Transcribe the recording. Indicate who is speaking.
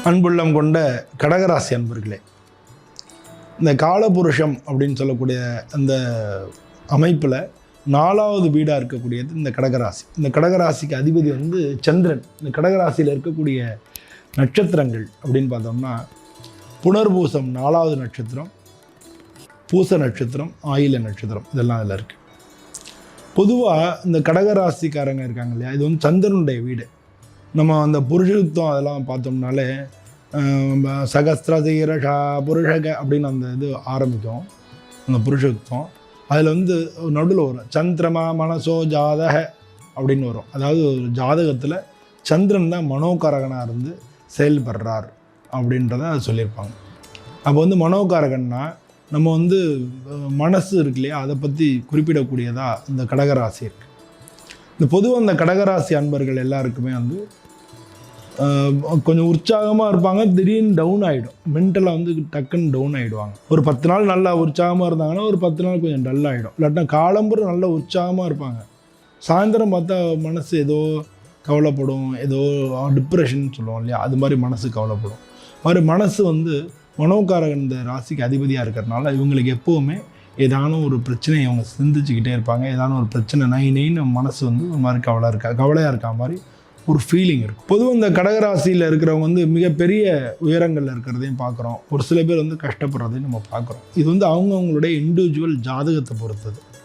Speaker 1: அன்புள்ளம் கொண்ட கடகராசி அன்பர்களே, இந்த காலபுருஷம் அப்படின்னு சொல்லக்கூடிய அந்த அமைப்பில் 4வது வீடாக இருக்கக்கூடியது இந்த கடகராசி. இந்த கடகராசிக்கு அதிபதி சந்திரன். இந்த கடகராசியில் இருக்கக்கூடிய நட்சத்திரங்கள் அப்படின்னு பார்த்தோம்னா புனர்பூசம் 4வது நட்சத்திரம், பூச நட்சத்திரம், ஆயில நட்சத்திரம், இதெல்லாம் அதில் இருக்குது. பொதுவாக இந்த கடகராசிக்காரங்க இருக்காங்க இல்லையா, இது சந்திரனுடைய வீடு. நம்ம அந்த புருஷத்துவம் அதெல்லாம் பார்த்தோம்னாலே சகஸ்திரசீரஷா புருஷக அப்படின்னு அந்த இது ஆரம்பிக்கும். அந்த புருஷத்துவம் அதில் நடுவில் வரும் சந்திரமா மனசோ ஜாதக அப்படின்னு வரும். அதாவது ஒரு ஜாதகத்தில் சந்திரன் தான் மனோகாரகனாக இருந்து செயல்படுறார் அப்படின்றத அது சொல்லியிருப்பாங்க. அப்போ மனோகாரகன்னா நம்ம மனசு இருக்கு இல்லையா, அதை பற்றி குறிப்பிடக்கூடியதாக இந்த கடகராசி இருக்குது. இந்த பொதுவாக அந்த கடகராசி அன்பர்கள் எல்லாருக்குமே கொஞ்சம் உற்சாகமாக இருப்பாங்க. திடீர்னு டவுன் ஆகிடும். மென்டலாக டக்குன்னு டவுன் ஆகிடுவாங்க. ஒரு 10 நாள் நல்லா உற்சாகமாக இருந்தாங்கன்னா ஒரு 10 நாள் கொஞ்சம் டல் ஆகிடும். இல்லாட்டினா காலம்புற நல்ல உற்சாகமாக இருப்பாங்க. சாயந்தரம் பார்த்தா மனசு ஏதோ கவலைப்படும், ஏதோ டிப்ரெஷன் சொல்லுவோம் இல்லையா, அது மாதிரி மனசு கவலைப்படும். மாதிரி மனசு மனோகாரகன் இந்த ராசிக்கு அதிபதியாக இருக்கிறதுனால இவங்களுக்கு எப்போவுமே ஏதான ஒரு பிரச்சனையை அவங்க சிந்திச்சுக்கிட்டே இருப்பாங்க. ஏதான ஒரு பிரச்சனை நைன்னு மனசு ஒரு மாதிரி கவலையாக இருக்கா மாதிரி ஒரு ஃபீலிங் இருக்கும். பொதுவாக இந்த கடகராசியில் இருக்கிறவங்க மிகப்பெரிய உயரங்களில் இருக்கிறதையும் பார்க்குறோம். ஒரு சில பேர் கஷ்டப்படுறதையும் நம்ம பார்க்குறோம். இது அவங்கவுங்களுடைய இண்டிவிஜுவல் ஜாதகத்தை பொறுத்தது.